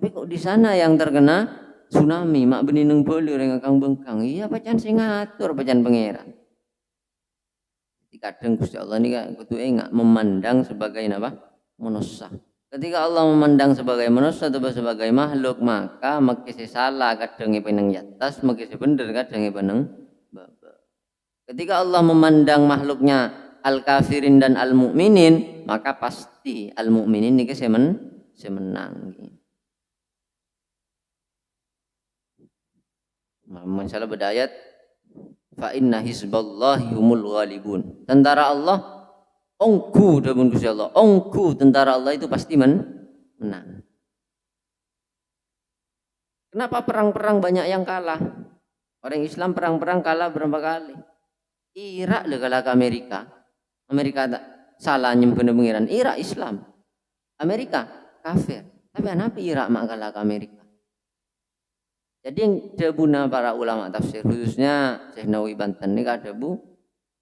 Tapi kok di sana yang terkena tsunami, mak benineng beli orang ngakang bengkang. Iya pacan sing ngatur pacan pangeran. Kadang Gusti Allah ini kudu enggak memandang sebagai apa? Manusia. Ketika Allah memandang sebagai manusia atau sebagai makhluk, maka makisi salah kadang peneng yatas, makisi bener kadang peneng baba. Ketika Allah memandang makhluknya al-kafirin dan al-mu'minin, maka pasti al-mu'minin ini semenang. Masalah berdayat fa inna hizballahi humul ghalibun. Tentara Allah ongku dabun Gusti Allah. Ongku tentara Allah itu pasti menang. Kenapa perang-perang banyak yang kalah? Orang Islam perang-perang kalah berapa kali? Irak le kalah ke Amerika. Amerika tak salah nyembah pengiran. Irak Islam. Amerika kafir. Tapi kenapa Irak mak kalah ke Amerika? Jadi yang debuna para ulama tafsir khususnya Syekh Nawawi Banten ini kadebu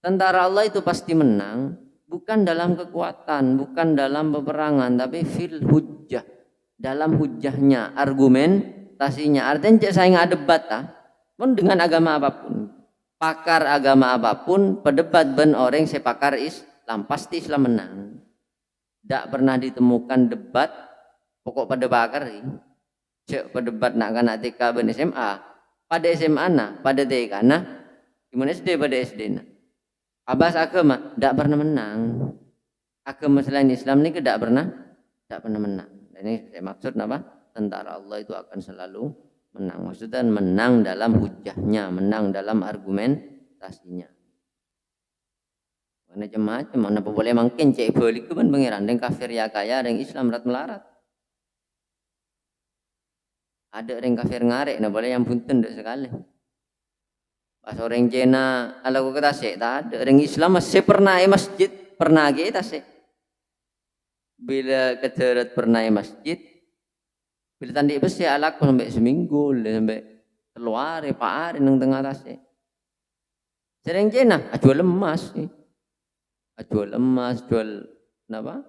tentara Allah itu pasti menang bukan dalam kekuatan, bukan dalam peperangan, tapi fil hujjah, dalam hujjahnya, argumentasinya. Artinya cek saya nggak debat pun dengan agama apapun, pakar agama apapun, pedebat ben orang sepakar Islam pasti Islam menang. Tidak pernah ditemukan debat pokok pada pakar ini. Cek pedebat nak kana TK ben SMA, pada SMA pada TK gimana SD pada SD Abas agama tidak pernah menang. Agama selain Islam ini tidak pernah menang. Ini saya maksud apa? Tentara Allah itu akan selalu menang. Maksudnya menang dalam hujahnya, menang dalam argumentasinya. Macam-macam, mana boleh mungkin cek balik ke ben pangeran, yang kafir ya kaya, yang Islam rat melarat. Ada orang kafir ngarek, nah boleh yang punten dek sekali. Pas orang Cina, ala ko kata sih, tak ada orang Islam masih pernah masjid, pernah kita sih. Bila keteret pernah masjid, bila tandi besi ala ko sampai seminggu, sampai keluar, Pak Ari nang tengah tasik. Sering Cina, jual emas sih, jual emas, jual apa?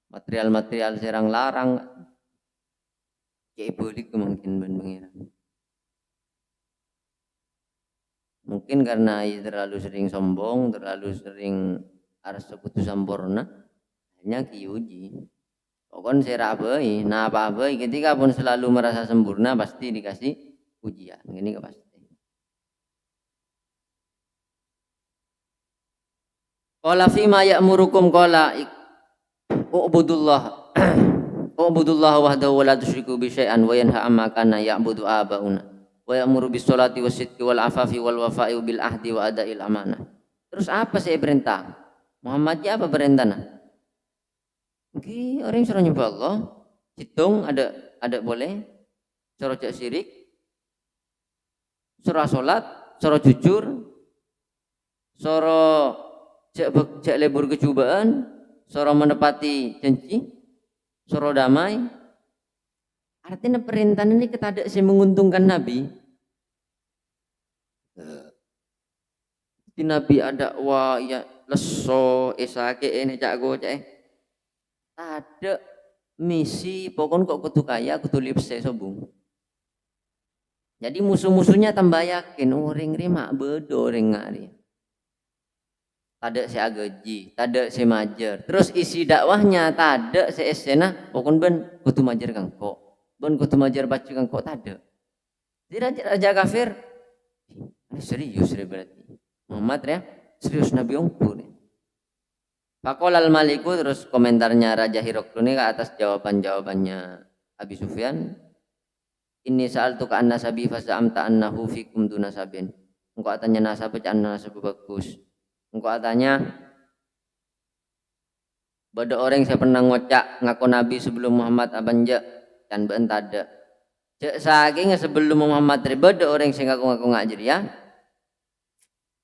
Material-material serang larang. Kayak boleh mungkin pengiran. Mungkin karena terlalu sering sombong, terlalu sering harus sekutu sempurna, hanya diuji. Pokoknya saya rabai, nah apa ketika pun selalu merasa sempurna pasti dikasih ujian. Ini pasti. Qala fima ya'murukum qala ubudullah. Ubudullah wahdahu wa la tusyriku bi syai'an wa yanha amma kana ya'budu abauna wa ya'muru bis sholati wasidqi wal afafi wal wafa'i bil ahdi wa ada'il amanah. Terus apa sih perintah? Muhammadnya apa perintahnya? Orang suruh nyembah Allah, hitung ada boleh, suruh cek syirik, suruh salat, suruh jujur, suruh cek lebur kecubaan, suruh menepati janji, suruh damai. Artinya perintah ini kita ada sih menguntungkan Nabi. Di Nabi ada wah ya leso esake ini cakgo cak. Ada misi pokon kok kudu kaya kudu lipse sobung. Jadi musuh-musuhnya tambah yakin orang rima bedo orang ngari. Tada si agaji, tada si majer. Terus isi dakwahnya tada si esena, pokon ben kutu majer kangko, ben kutu majer baca kangko tada. Jadi raja kafir, ini serius berarti. Muhammad ya, serius Nabi ongkur. Faqala al-maliku, terus komentarnya Raja Hiroklu ini ke atas jawabannya Abi Sufyan. Inni sa'altu ka anna sabi fasa'amta annahu fikum duna sabin. Engkau atanya nasab anna nasab bagus. Engkau atanya pada orang saya pernah ngocak ngaku Nabi sebelum Muhammad abanja dan bentada. Cek saking sebelum Muhammad ribada orang saya ngaku ngajir ya.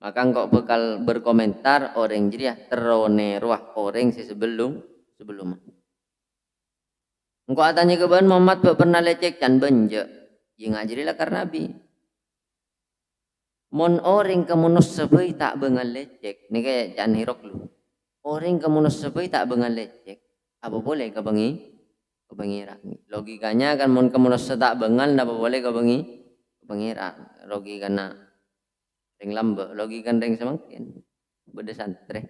Maka engkau bakal berkomentar orang jadi ya terone ruah orang si sebelum. Engkau atanya ke ban Muhammad pernah lecek dan benja. Ya ngajirilah karena Nabi. Mon orang kemunus sebai tak bengal lecek. Ini kayak jangan hirok lu. Orang kemunus sebai tak bengal lecek. Apa boleh kebengi pengira. Logikanya kan mun kamu tak bengal ndak boleh ke pengira. Logikana ring lambe, logikan ring semakin. Beda santre.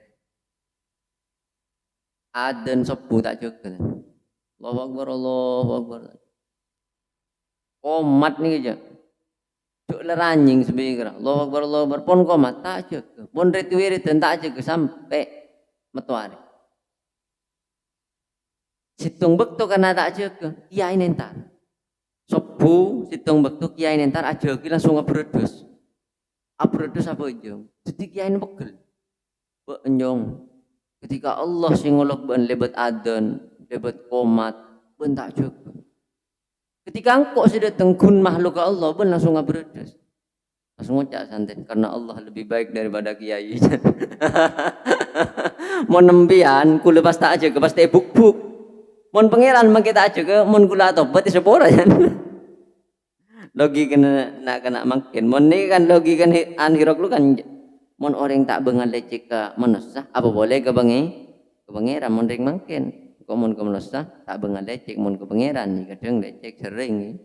Aden sepuh tak cukup. Allahu Akbar, Allahu Akbar. Komat nih aja. Cuk leranjing sebegitu. Allahu Akbar, Allahu Akbar. Pon komat tak cukup. Pon rituwiri tak cukup sampai metuari. Situng bekto karena tak cukup. Kiai nentar. Sepuh situng bekto kiai nentar aja langsung abredus. Abredus apa ujung? Jadi kiai pegel. Benjong. Ketika Allah singolok ben lebet adan, lebet komat, ben tak cukup. Ketika engkau sudah tengkun makhluk Allah, ben langsung abredes. Langsung ngucap santen karena Allah lebih baik daripada kiai. Mon nembian kula pas tak aja ke pas teh buk-buk. Mon pangeran mangke tak aja ke mon kula tobat sepora ya. Logika nak kena makin. Mon ni kan logika anhirok lu kan mon orang tak bengal lecek ke manusia apa boleh ke pangeran mon ring makin. Kok mun ke manusia tak bengal lecek mun ke pangeran ni kadang lecek sering.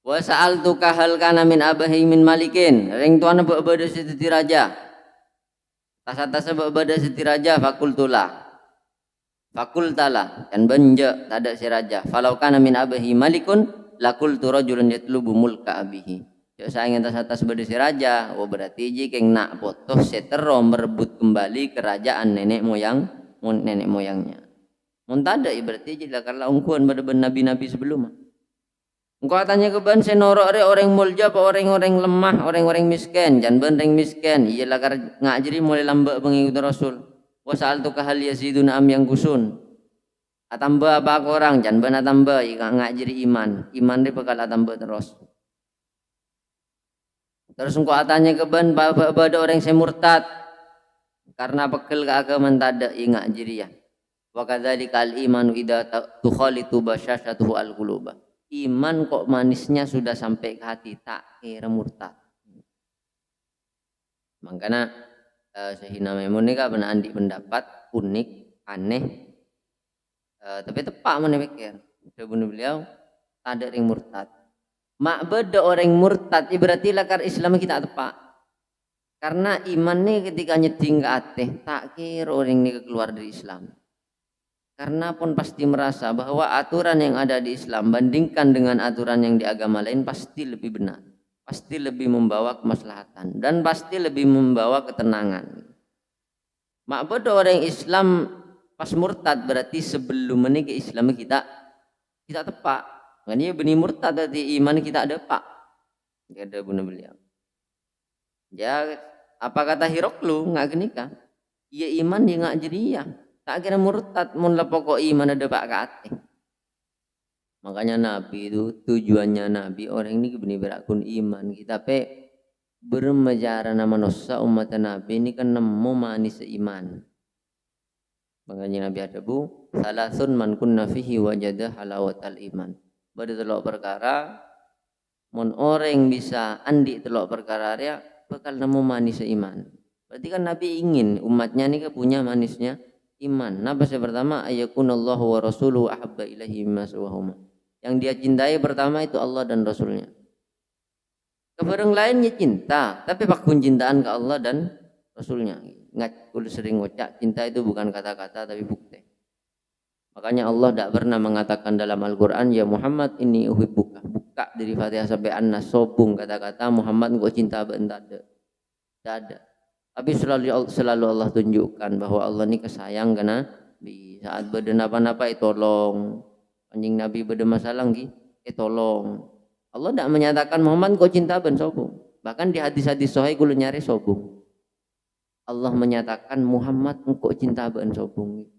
Wa sa'altuka hal kana min abahi min malikin. Ring tuana beubada siti raja. Tasa-tasa beubada siti raja fakultula. Fakultala dan benje tak ada si raja. Falau kana min abahi malikun lakul tu rajulun yatlubu mulka abihi. Cak saing atas beda si raja, oh berarti jikeng nak potoh setero merebut kembali kerajaan nenek moyangnya. Mun tada berarti jila karena ungkuan pada nabi-nabi sebelumnya. Engkau tanya ke ban senorok re orang mulja apa orang-orang lemah, orang-orang miskin, jan ban ring miskin. Iyalah kar ngajri mulai lambak pengikut Rasul. Wa sa'altuka hal yaziduna am yang kusun. Atamba apa orang jan ban atamba ngajri iman. Iman dia bakal atamba terus. Terus engkau tanya ke ban pada orang yang murtad karena pekel ke agama tada ingat jiriya. Wa kadzalika al imanu idza tukhalitu basyashatuhu al quluba. Iman kok manisnya sudah sampai ke hati tak kira murtad. Makanya Syahina Maimun ini kan pernah andi pendapat unik, aneh, tapi tepat mana pikir. Sebenarnya beliau tak ada yang murtad. Mak beda orang murtad berarti lakar Islam kita tepat. Karena iman ni ketika nyeding ke ateh tak kira orang ni keluar dari Islam. Karena pun pasti merasa bahwa aturan yang ada di Islam bandingkan dengan aturan yang di agama lain pasti lebih benar. Pasti lebih membawa kemaslahatan dan pasti lebih membawa ketenangan. Mak beda orang Islam pas murtad berarti sebelum menikah Islam kita tepat. Makanya benih murtad tadi iman kita ada pak. Tidak ada guna beliau. Ya apa kata Hiroklu nggak genika? Iya iman dia nggak jadi ya. Tak kira murtad mun pokok iman ada pak kate. Makanya Nabi itu tujuannya Nabi orang ini benih berakun iman kita pe bermejara nama nusa umat Nabi ini kan nemu manis iman. Makanya Nabi ada bu salasun man kunna fihi wajada halawatal iman. Pada telok perkara mun orang bisa andi telok perkara dia bakal nemu manis iman. Berarti kan Nabi ingin umatnya ini punya manisnya iman. Nah bahasa pertama ayakunallahu wa rasuluhu ahabba ilahi mimma siwahuma. Yang dia cintai pertama itu Allah dan Rasulnya. Kebarang lainnya cinta, tapi pakun cintaan ke Allah dan Rasulnya. Ingat kudu sering ngucap cinta itu bukan kata-kata tapi bukti. Makanya Allah tidak pernah mengatakan dalam Al-Quran ya Muhammad ini uhibbuka. Buka dari Fatihah sampai An-Nas sobung kata-kata Muhammad engkau cinta tidak ada. Tapi selalu Allah tunjukkan bahwa Allah ini kesayang karena di saat beda apa-apa tolong. Anjing Nabi beda masalah tolong. Allah tidak menyatakan Muhammad engkau cinta ben sobung. Bahkan di hadis-hadis sahih kulo nyari sobung. Allah menyatakan Muhammad engkau cinta ben sobung.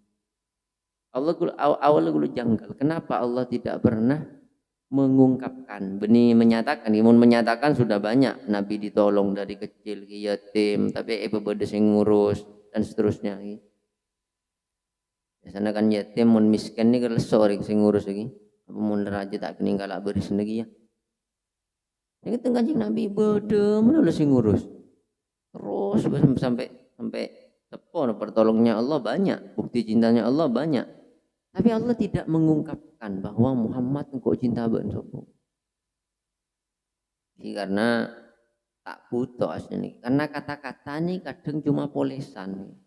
Allah awal dulu janggal. Kenapa Allah tidak pernah mengungkapkan? Benih menyatakan, imun menyatakan sudah banyak. Nabi ditolong dari kecil, yatim, tapi beda sing ngurus dan seterusnya. Biasanya kan yatim, mun miskin ni kalau seorang sing ngurus lagi. Apa mun raja tak kening kalak beris lagi ya. Yang itu kanjeng Nabi beda, mana lu sing ngurus? Terus sampai tepon pertolongnya Allah banyak, bukti cintanya Allah banyak. Tapi Allah tidak mengungkapkan bahwa Muhammad engkau cinta ben sopo. Karena tak butuh asli. Karena kata-kata ini kadang cuma polesan.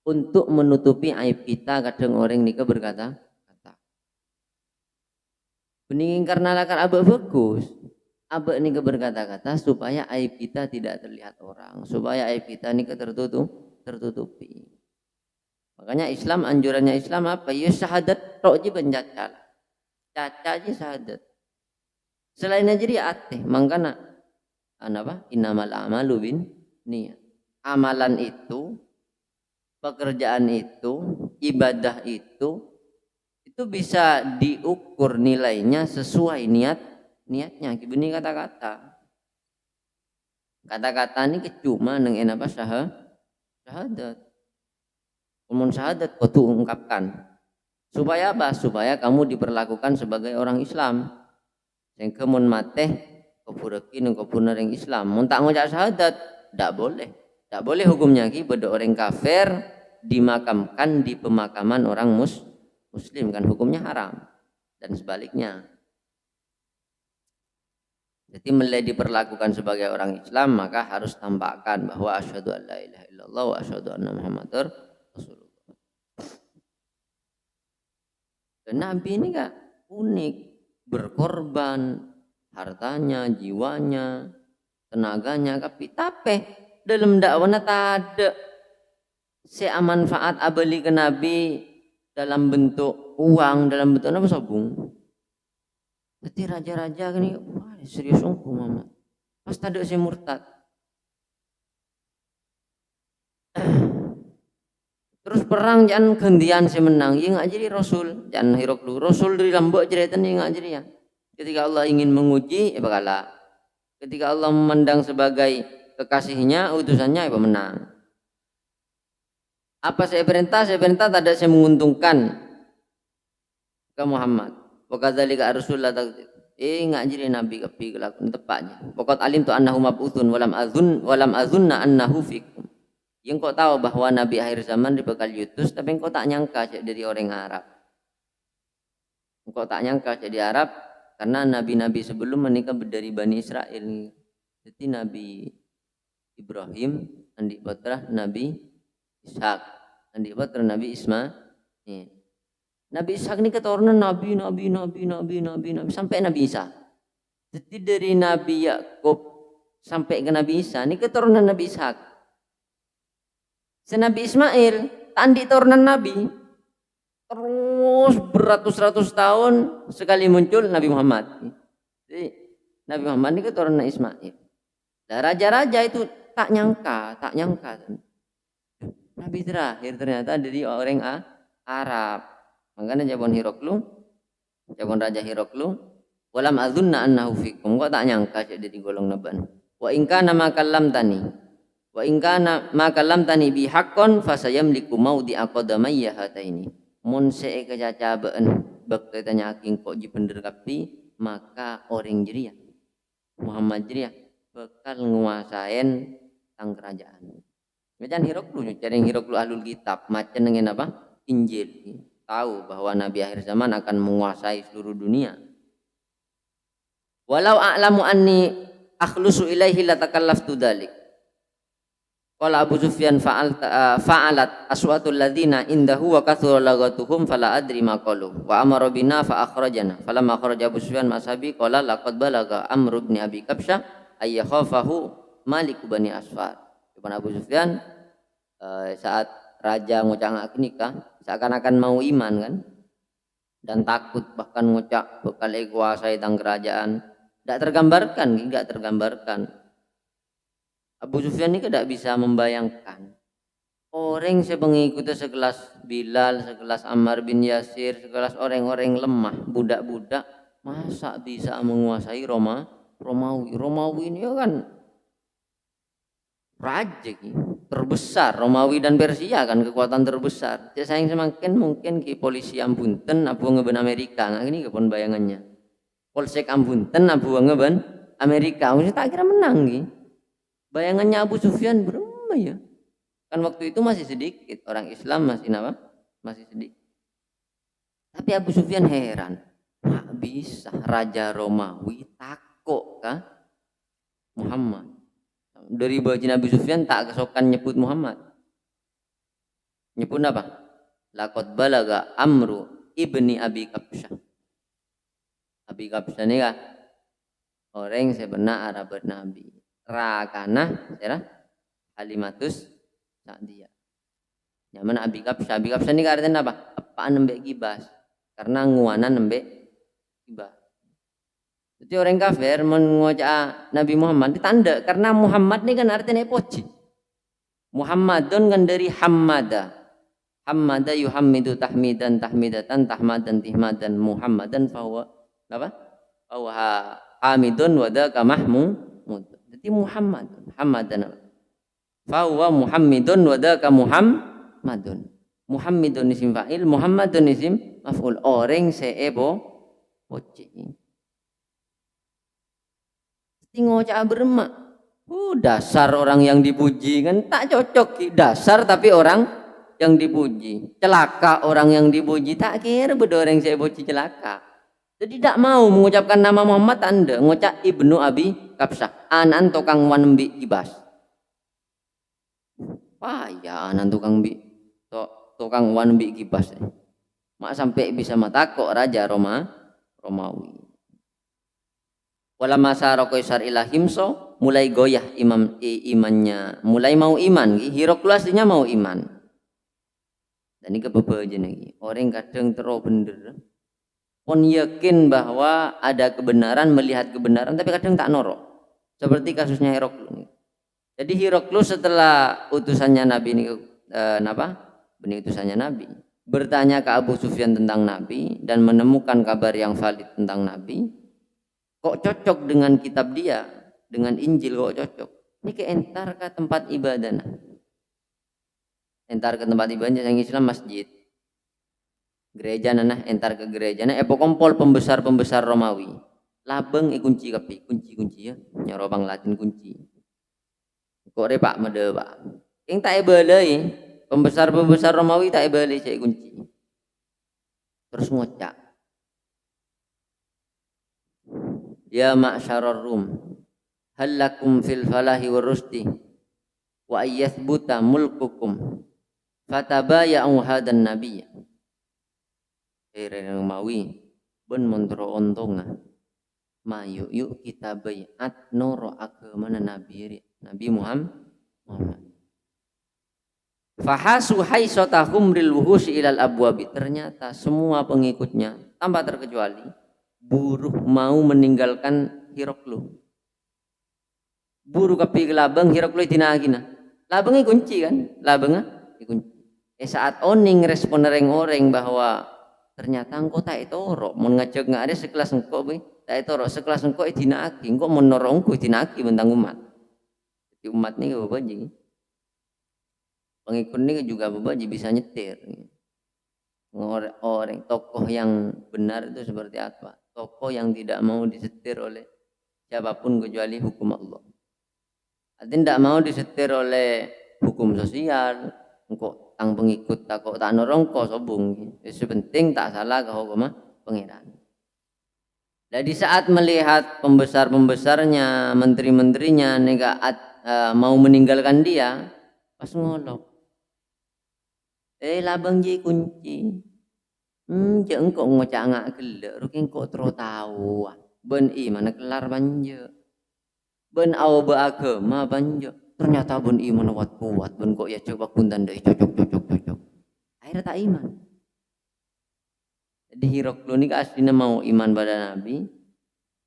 Untuk menutupi aib kita kadang orang ini berkata kata. Beningin karena lakar abek bagus. Abek ini berkata-kata supaya aib kita tidak terlihat orang. Supaya aib kita ini tertutupi. Makanya Islam, anjurannya Islam apa? Ya syahadat tok je pencacal. Caca aja syahadat. Selain aja dia ateh, mangkana apa? Innamal a'malu bin niat. Amalan itu, pekerjaan itu, ibadah itu bisa diukur nilainya sesuai niatnya. Kibuni kata-kata. Kata-kata ini cuma neng apa syahadat. Umum syahadat kau tuh ungkapkan. Supaya apa? Supaya kamu diperlakukan sebagai orang Islam. Yang kemun mateh kopurakin kopuna yang Islam. Mun tak ngucap syahadat, tidak boleh. Tidak boleh hukumnya ki beda orang kafir dimakamkan di pemakaman orang muslim kan hukumnya haram dan sebaliknya. Jadi mulai diperlakukan sebagai orang Islam maka harus tampakkan bahwa asyhadu an la ilaha illallah wa asyhadu anna muhammadar rasulullah. Dan Nabi ini kan unik, berkorban hartanya, jiwanya, tenaganya, tapi dalam dakwahnya tak ada manfaat abali ke Nabi dalam bentuk uang, dalam bentuk apa sabung. Jadi raja-raja gini, wah serius ongko Muhammad. Pas tadi si murtad. Terus perang jangan gantian si menang, ya nggak jadi Rasul, jangan hirok lu. Rasul dari lambok cerita ni nggak jadi ya. Ketika Allah ingin menguji, bakalah. Ketika Allah memandang sebagai kekasihnya, utusannya, menang. Apa saya perintah tak ada saya menguntungkan ke Muhammad. Wakadzalika Rasulullah nggak jadi nabi kepi kelakon tepatnya. Pokok alim tu annahu mab'utsun walam azunna annahu fikum. Yang kau tahu bahwa nabi akhir zaman dibekal yutus, tapi engkau tak nyangka dari orang Arab. Engkau tak nyangka jadi Arab karena nabi-nabi sebelum menikah dari Bani Israel. Jadi Nabi Ibrahim, andi putra Nabi Ishak, andi putra Nabi Ismail. Nabi Ishak ini keturunan Nabi sampai Nabi Isa. Jadi dari Nabi Yakub sampai ke Nabi Isa ini keturunan Nabi Ishak. Nabi Ismail tandi turunan Nabi. Terus beratus-ratus tahun sekali muncul Nabi Muhammad. Jadi Nabi Muhammad ini keturunan Ismail. Dan raja-raja itu tak nyangka. Nabi terakhir ternyata dari orang Arab. Makanya jabon raja Hiroklu, walam azunna annahu fikum. Kok tak nyangka jadi golong naban. Wa in kana ma kallamtani. Wa in kana ma kallamtani bi haqqon fasayamliku maudi aqdamayya hataini. Mun see kecacabaan bakte tanya aking kok ji bener kapi, maka orang jeria Muhammad jeria bakal nguasain tang kerajaan. Macam Hiroklu, cari Hiroklu ahlul kitab, macam dengan apa? Injil. Tahu bahwa Nabi akhir zaman akan menguasai seluruh dunia. Walau a'lamu anni akhlusu ilaihi latakallaftu dzalik. Qala Abu Sufyan fa'alat aswatul ladzina indahu wa kathura lagatuhum fala adri ma qalu wa amara bina fa akhrajana falamma kharaja Abu Sufyan masabi qala laqad balaga Amr ibn Abi Kabsyah ay yakhafahu Malik bani Asfar. Abu Sufyan saat raja ngucak nikah seakan-akan mau iman kan dan takut bahkan ngucak bakal kuasai tang kerajaan. Tidak tergambarkan. Abu Sufyan ini tidak bisa membayangkan orang sepengikutnya sekelas Bilal, sekelas Ammar bin Yasir, sekelas orang-orang lemah, budak-budak masa bisa menguasai Romawi ini kan raja terbesar. Romawi dan Persia kan kekuatan terbesar. Jadi sayang semakin mungkin ki polisi Ambunten abu ngeben Amerika. Nah ini kepon bayangannya. Polsek Ambunten abu ngeben Amerika. Mesti tak kira menang ki. Bayangannya Abu Sufyan berapa ya? Kan waktu itu masih sedikit orang Islam masih sedikit. Tapi Abu Sufyan heran, tak bisa Raja Romawi takut kah Muhammad. Dari baju Nabi Sufyan tak kesokan nyebut Muhammad. Nyebut apa? Laqad balaga amru ibni Abi Kabsyah. Abi Kabsyah ini kah orang sebenar Arab Nabi. Rakana serah Halimatus Sa'diyah. Nyaman Abi Kabsyah. Abi Kabsyah ini artinya apa? Apaan nembek gibas. Karena nguanan nembek gibas. Jadi orang kafir mengucap Nabi Muhammad ditanda karena Muhammad ini kan artinya poci. Muhammadun kan dari Hammada. Hammada yuhammidu tahmidan tahmidatan tahmadan tihmadan Muhammadan fahuwa apa? Fahuwa hamidun wadaka mahmud. Jadi Muhammad Hammadan. Fahuwa muhammidun wadaka muhammadun. Muhammadun isim fa'il, Muhammadun isim maf'ul. Orang seebo poci. Ngocak bermak. Dasar orang yang dipuji kan tak cocok. Dasar tapi orang yang dipuji. Celaka orang yang dipuji. Tak kira bedo orang saya puji celaka. Jadi tak mau mengucapkan nama Muhammad anda. Ngocak Ibnu Abi Kabsyah. Anan tukang wanbi ibas. Payah anan tukang bi. Tukang wanbi ibas. Mak sampai bisa matakok Raja Romawi. Wala masara Qaisar ila himso, mulai goyah imannya, mulai mau iman. Heraklius aslinya mau iman. Dan ini kebebajan lagi. Orang kadang terlalu bener. Pun yakin bahwa ada kebenaran, melihat kebenaran, tapi kadang tak norok. Seperti kasusnya Heraklius. Jadi Heraklius setelah utusannya Nabi ini, benih utusannya Nabi, bertanya ke Abu Sufyan tentang Nabi dan menemukan kabar yang valid tentang Nabi. Kok cocok dengan kitab dia, dengan Injil kok cocok. Ini ke entar ke tempat ibadah. Entar ke tempat ibadah yang Islam masjid. Gereja nana entar ke gereja. Nah, epokompol pembesar Romawi. Labeng kunci kapi, kunci ya. Nyarobang Latin kunci. Kok repak mede pak. Yang tak ibadah pembesar Romawi tak ibadah saya kunci. Terus ngocak. Ya ma'syarar Rum, hal lakum fil falahi wa rusdi wa ayyathbuta mulkukum fatabaya'u hadan nabiyya. Romawi ben montro ontonga mayu yuk kita bayat noro agama Nabi Muhammad. Fahasu haisata humril wuhusi ilal abwabi. Ternyata semua pengikutnya tanpa terkecuali buruh mau meninggalkan Heraklius. Buruh kapi labeng Heraklius dinagina. Labengnya kunci kan? Labengnya dikunci. Saat oning respon orang bahwa ternyata engkau tak etoro, mun ngajak nggak ada sekelas engkau be, tak etoro sekelas engkau dinagi, engkau menorongku dinagi bentang umat. Jadi umat ni bebaji. Pengikut ni juga bebaji bisa nyetir. Orang tokoh yang benar itu seperti apa? Tokoh yang tidak mau disetir oleh siapapun kecuali hukum Allah. Artinya tidak mau disetir oleh hukum sosial. Engkau tang pengikut takut tak norong kau sobung. Sepenting tak salah ke hukum pengiran. Jadi saat melihat pembesar-pembesarnya, menteri-menterinya negaat mau meninggalkan dia, pas ngolok. Labang je kunci. Jangan kok ngocak ngak gelak, rukin kok terus tahu. Ben mana kelar banja. Ben aw beragama banja. Ternyata ben iman kuat. Ben kok ya coba kuntan deh cocok. Akhirnya tak iman. Jadi Heraklius ini aslinya mau iman pada Nabi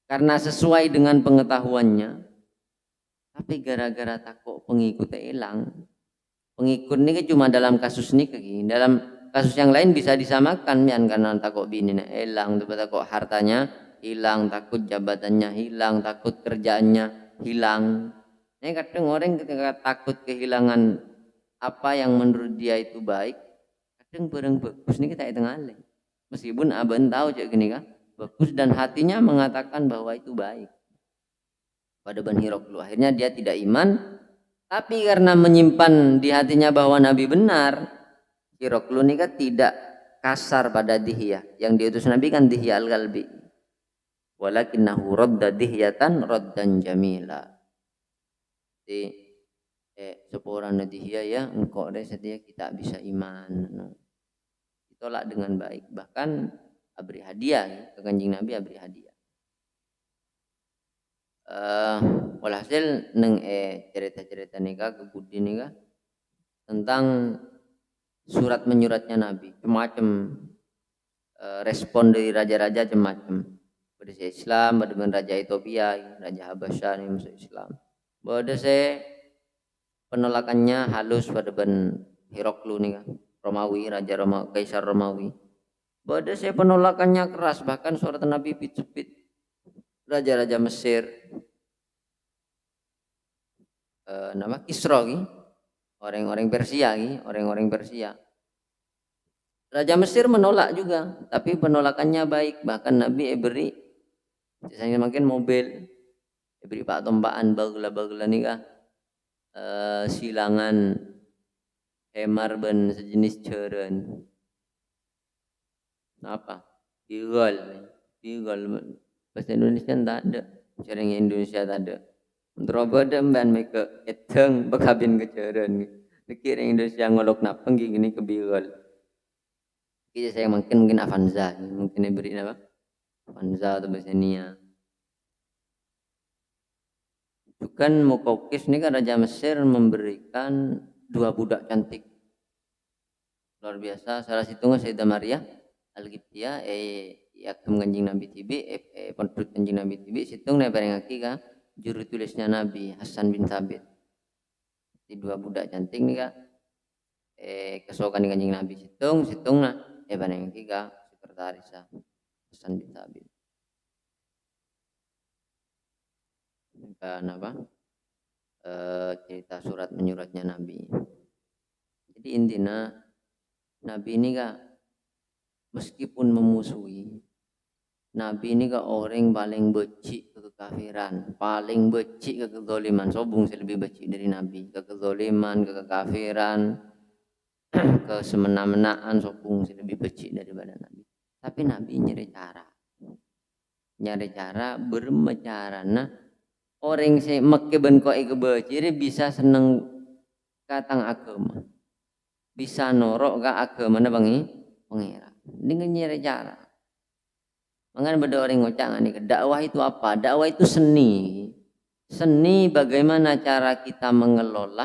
karena sesuai dengan pengetahuannya. Tapi gara-gara takut pengikutnya hilang. Pengikut ini cuma dalam kasus ini dalam kasus yang lain bisa disamakan ya, karena takut bini hilang, takut hartanya hilang, takut jabatannya hilang, takut kerjaannya hilang. Ini kadang orang ketika takut kehilangan apa yang menurut dia itu baik, kadang barang bagus ini kita tengah alih. Meskipun abang tahu cak gini kan bagus dan hatinya mengatakan bahwa itu baik. Pada Ban Heraklius akhirnya dia tidak iman, tapi karena menyimpan di hatinya bahwa Nabi benar. Heraklius ini kan tidak kasar pada Dihiyah. Yang diutus Nabi kan Dihiyah al-Kalbi. Walakinnahu radda dihyatan raddan jamila. Jadi sepurana Dihiyah ya engkau deh setia kita bisa iman. Ditolak dengan baik. Bahkan abri hadiah ya. Ke Kanjeng Nabi abri hadiah. Walhasil neng cerita-cerita nikah kebudi nikah tentang surat menyuratnya Nabi, macam respon dari raja-raja macam pada saya Islam, pada raja Ethiopia, raja Habasyah ini masuk Islam. Pada saya penolakannya halus pada ben Heraklu nih kan, Romawi, raja Romawi, Kaisar Romawi. Pada saya penolakannya keras, bahkan surat Nabi pit-pit raja-raja Mesir, nama Kisra orang-orang Persia orang-orang Persia. Raja Mesir menolak juga, tapi penolakannya baik. Bahkan Nabi beri, misalnya makin mobil, beri pak tombaan bagla nikah, silangan hemar ben sejenis ceren. Apa? Tigol. Bahasa Indonesia tak ada, ceren Indonesia tak ada. Terobodem ban mereka eteng bekabin keceren. Dikira Indonesia ngolok napeng gini kebirol. Kita saya mungkin Avanza, mungkin diberi apa? Avanza atau Besenia. Bukan Mukaukis ini kan Raja Mesir memberikan 2 budak cantik. Luar biasa. Salah satunya Sayyidah Maria Al-Qibtiyah yakum Kanjeng Nabi tibi penduduk Kanjeng Nabi tibi situng ne bareng aki ka juru tulisnya Nabi Hasan bin Thabit. Di 2 budak cantik nih kak kesokan dengan Kanjeng Nabi situng nah bareng aki ka sekretaris Hasan bin Thabit. Kan apa? Cerita surat menyuratnya Nabi. Jadi intinya Nabi ini kak meskipun memusuhi, Nabi ini kak orang paling becik ke kekafiran, paling becik ke kezaliman. Sobung sih lebih becik dari Nabi. Ke kezaliman, ke kekafiran, ke semena-menaan sobung sih lebih becik daripada Nabi. Tapi Nabi nyari cara bermecara. Nah orang si makke benko kebeciri bisa seneng katang agama, bisa norok ke agama na pengira dengan nyari cara. Makanya pada orang ngocak nih, dakwah itu apa? Dakwah itu seni. Seni bagaimana cara kita mengelola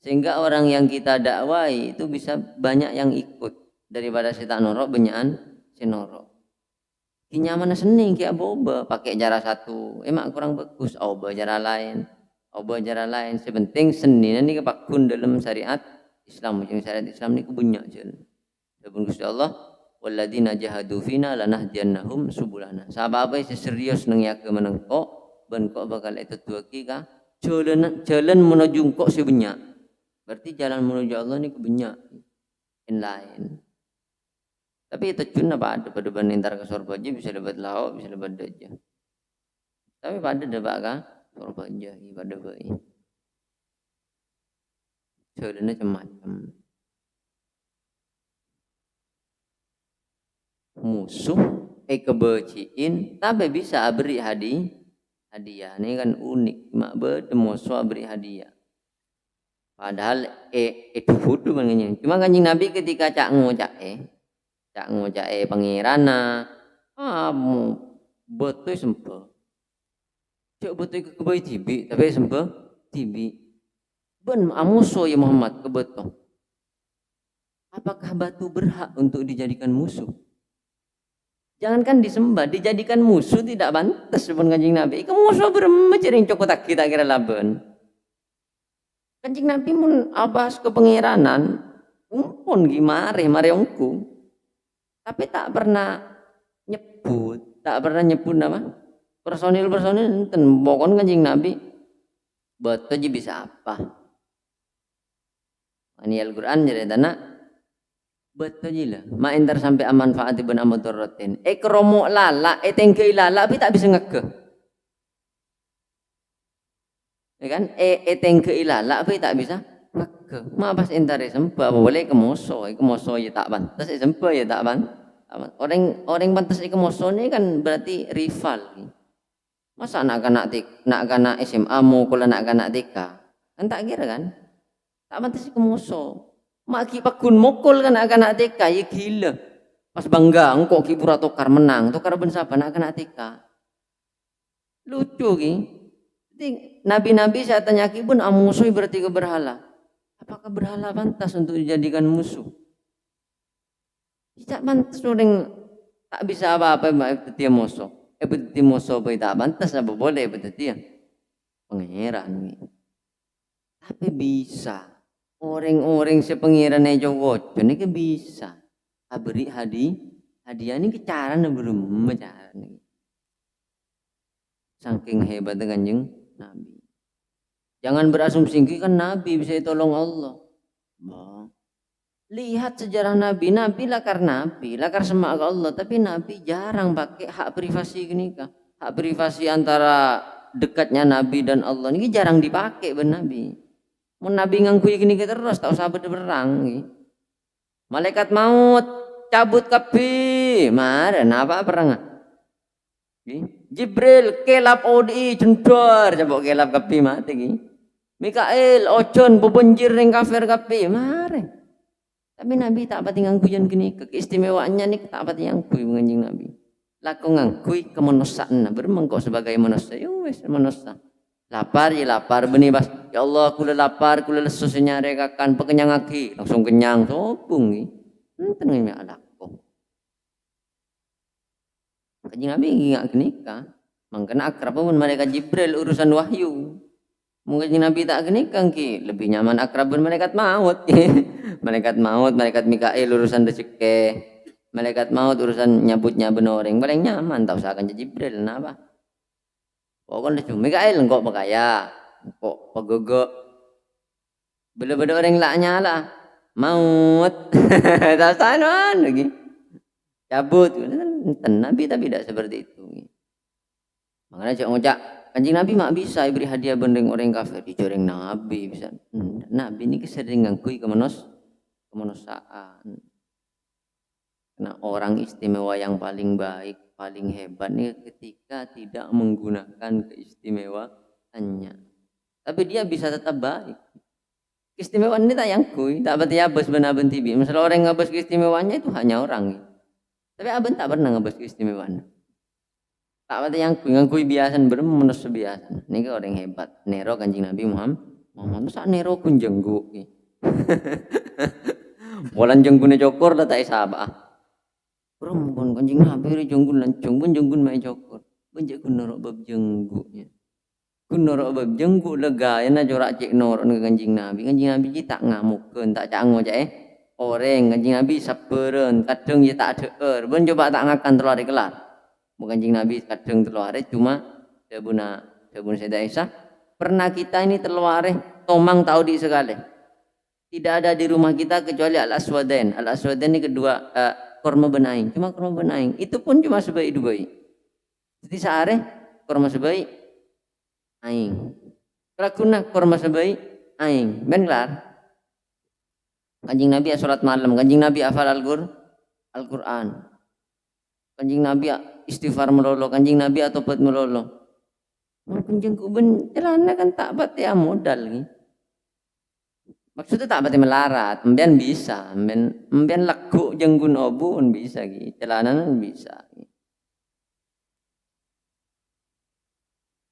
sehingga orang yang kita dakwai itu bisa banyak yang ikut daripada si tak norok banyakan si norok. Kinyaman seni kayak boba pakai cara satu, emak kurang bagus. Oba cara lain. Sepenting seni ini kepakun dalam syariat Islam. Syariat Islam ini kebanyak je. Sebelum Gusti Allah walladzina jahadu fina lanahdiyannahum subulana. Sabab serius nang yak menengko ben kok bakal itu tuaki ka jalan menuju kok sebanyak. Berarti jalan menuju Allah ni kebanyak lain. Tapi itu cuna apa ada pada bantar ke sorba aja bisa dapat lauk, bisa dapat aja. Tapi pada dapat ka sorba aja pada bayi. Jalannya macam-macam. Musuh kebeciin tapi bisa beri hadiah ini kan unik mak musuh beri hadiah padahal itu hudu mangganya cuma Kanjeng Nabi ketika cak ngocak pengirana betul sempat cak betul kebayi tibi tapi sempat tibi ben musuh ya Muhammad kebetul apakah batu berhak untuk dijadikan musuh? Jangankan disembah, dijadikan musuh tidak pantas pun Kanjeng Nabi. Iku musuh bermecering cokot kita kira laban. Kanjeng Nabi mun abas ke pengiranan, pun gimare ongku. Tapi tak pernah nyebut nama personil enten pokon Kanjeng Nabi. Betul je bisa apa? Ini Al-Qur'an jadi tanah betul je lah. Ma'intar sampai aman faat ibn amudurratin. Kromo lala, tengke lala, tapi tak bisa ngeke. Ya kan? Tengke lala, tapi tak bisa ngeke. Mergo mak pas entare sembah boleh kemoso ya tak pantas sembah ya tak orang pantas kemoso ini kan berarti rival. Masa anak-anak SMA mau kula anak-anak TK kan tak kira kan tak pantas kemoso. Mak ki pakun mukul kan anak-anak TK ya gila. Pas bangga engkau ki pura tukar menang tukar ben sapa anak-anak TK. Lucu ki. Jadi nabi-nabi saya tanya ki pun musuh berarti ke berhala. Apakah berhala pantas untuk dijadikan musuh? Tidak pantas orang tak bisa apa-apa dia musuh. Betul musuh tak pantas apa boleh betul dia. Pangeran. Tapi bisa. Orang-orang sepengiran aja wajah ini bisa. Beri hadiah ini kecaran belum cara nih. Saking hebat dengan yang Nabi. Jangan berasumsi kan Nabi bisa tolong Allah. Bah. Lihat sejarah Nabi, Nabi lakar semak Allah, tapi Nabi jarang pakai hak privasi gini kah? Hak privasi antara dekatnya Nabi dan Allah ini jarang dipakai ben Nabi. Mau Nabi ngangkui gini terus tak usah berperang. Malaikat maut cabut kapi, mare napa perang? Jibril kelap odi jendor, cabok kelap kapi mati ki. Mikael ojon bebenjir ring kafir kapi, mare. Tapi Nabi tak pati ngangkuyan gini, keistimewaannya nih tak pati ngangkuy menganjing Nabi. Laku ngangkuy kemenusaan, bermengkau sebagai manusia, wes manusia. Lapar ya lapar, benih bas. Ya Allah, kula lapar, kula lesu senyare kakan, pekenyang lagi, langsung kenyang, sopung ni. Tenang ya alakku. Kanjing Nabi nggak kenika, mangkana akrab pun mereka Jibril urusan wahyu. Mungkin Nabi tak kenikah ki, lebih nyaman akrab pun malaikat maut. Malaikat maut, malaikat Mikail urusan rezeki, malaikat maut urusan nyabutnya benoreng, paling nyaman tak usah akan Jibril napa. Pokoknya cuma Mikail engkau berkaya, engkau pegogo, bela-bela orang laknya lah, maut, tak sanon lagi, cabut, Nabi tapi tidak seperti itu. Makanya cak ngocak, Kanjeng Nabi mak bisa beri hadiah bendeng orang kafir, dicoreng Nabi bisa. Nabi ini kesering ngangkui kemanusiaan. Karena orang istimewa yang paling baik, paling hebat nih ketika tidak menggunakan keistimewaannya. Tapi dia bisa tetap baik. Keistimewaan ini tak yangkui, tak berarti abas benar tibi. Misalnya orang ngabas keistimewaannya itu hanya orang. Tapi abang tak pernah ngabas keistimewaan. Tak berarti yangkui biasa manusia biasa. Ini kan orang hebat. Nero Kanjeng Nabi Muhammad sak Nero kun jenggu. Walan jenggune cokor dah tak sabah. Perempuan Kanjeng Nabi jenggun lancung pun jenggun mai cokor. Benjek kun norok bab jenggunya. Kun norok bab jenggu lega yana jorak cek norok ke Kanjeng Nabi. Kanjeng Nabi ji tak ngamukeun, tak cango cak Oreng Kanjeng Nabi sabeureun, kadang ye tak deueur. Ben coba tak ngakan telur kelar. Bukan Kanjeng Nabi kadang telur cuma Dabun Sayyidah Aisyah. Pernah kita ini telur tomang tahu di sekali. Tidak ada di rumah kita kecuali al-aswadain. Al-aswadain ini kedua korma benaing, cuma korma benaing. Itu pun cuma sebaik dua. Jadi sehari korma sebaik aing. Kelakuna korma sebaik aing. Ben kelar. Kanjeng Nabi salat malam, Kanjeng Nabi hafal Al-Qur'an. Kanjeng Nabi istighfar melolo, Kanjeng Nabi atobat melolo. Kanjeng kuben celana kan tak bat ya modal ni. Maksudnya tak berarti melarat, mbian bisa, mbian laku jenggun obu pun bisa gitu, celanan bisa.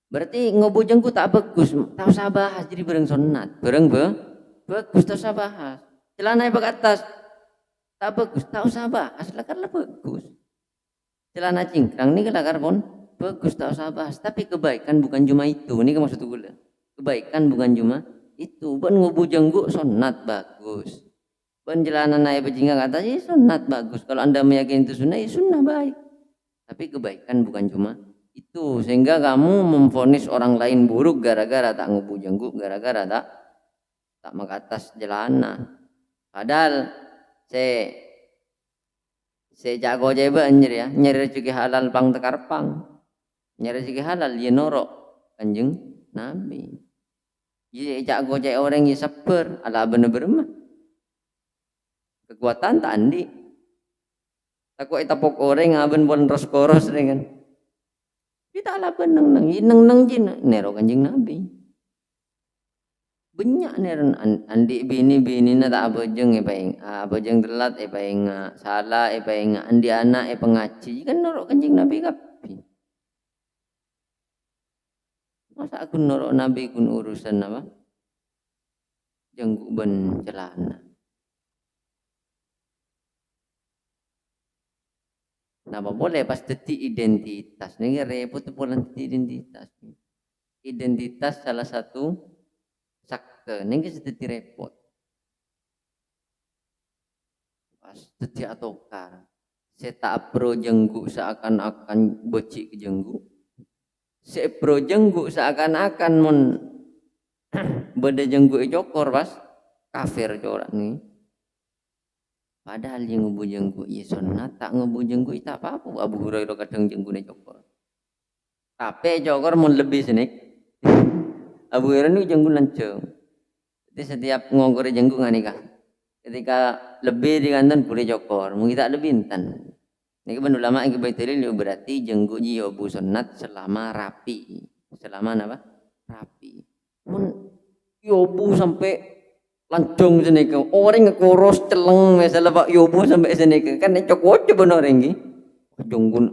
Berarti ngobu jenggu tak bagus, tak usah bahas jadi bareng sunat, bareng bagus tak usah bahas. Celana yang atas tak bagus, tak usah bahas, lakarlah bagus. Celana cingkrang ni kelakar pun bagus tak usah bahas, tapi kebaikan bukan cuma itu, ini maksud gue. Kebaikan bukan cuma itu ban ngubu jenggu sunat bagus, ban jalanan naik bajingan kata sih sunat bagus. Kalau anda meyakini itu sunnah, ya sunnah baik. Tapi kebaikan bukan cuma itu, sehingga kamu memvonis orang lain buruk gara-gara tak ngubu jenggu, gara-gara tak makatas jalanan. Padahal saya jago aja anjir ya, nyari rezeki halal pang tekar pang, nyari rezeki halal ya norok Kanjeng Nabi. Ye cak gocek orang ye sabar, ala bener-bener mah. Kekuatan tak andi. Takut itapok orang aben pun ros koros dengan. Kita ala beneng nang nang jin nero kanjing Nabi. Banyak neran andi bini na tak abojeng paing abojeng telat paing salah paing andi anak pengaji kan norok kanjing Nabi kapi. Masa aku norok Nabi kun urusan apa? Jenggu ben celana. Napa boleh pas detik identitas ini repot pola identitas. Identitas salah satu sakte ini sedeti repot. Pas detik atokar. Saya tak pro jenggu seakan-akan becik ke jenggu. Saya pro jenggu seakan-akan mun beda jenggu jokor pas kafir corak ni. Padahal yang ngebu jenggu ya sunat tak ngebu jenggu tak apa-apa. Abu Hurairah kadang jenggu ni jokor. Tapi jokor mun lebih senik. Abu Hurairah ni jenggu lancung. Jadi setiap ngongkor jenggu ngani kah? Ketika lebih dikanton boleh jokor, mungkin tak lebih intan. Ini kan ulama yang kebetulan berarti jenggu yobu sunat selama rapi. Selama apa? Rapi. Mun yobu sampai lancung sini ke orang ngekoros celeng misalnya pak yobu sampai sini ke kan cokot coba orang ini jonggun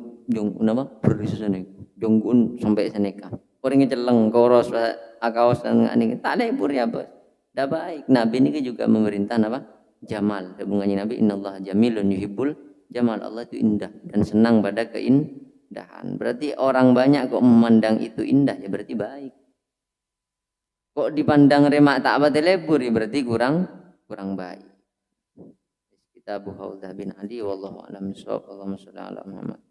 apa berdiri sini jonggun sampai sini ke orang celeng koros akaos dan ini tak ada purnya bos dah baik Nabi ini juga memerintah apa jamal hubungannya Nabi innallaha jamilun yuhibbul jamal Allah itu indah dan senang pada keindahan berarti orang banyak kok memandang itu indah ya berarti baik. Kok dipandang remak tak apa telebur ya berarti kurang baik. Kita Abu Haudah bin Ali wallahu a'lam bishawab. Allahumma shalli ala Muhammad.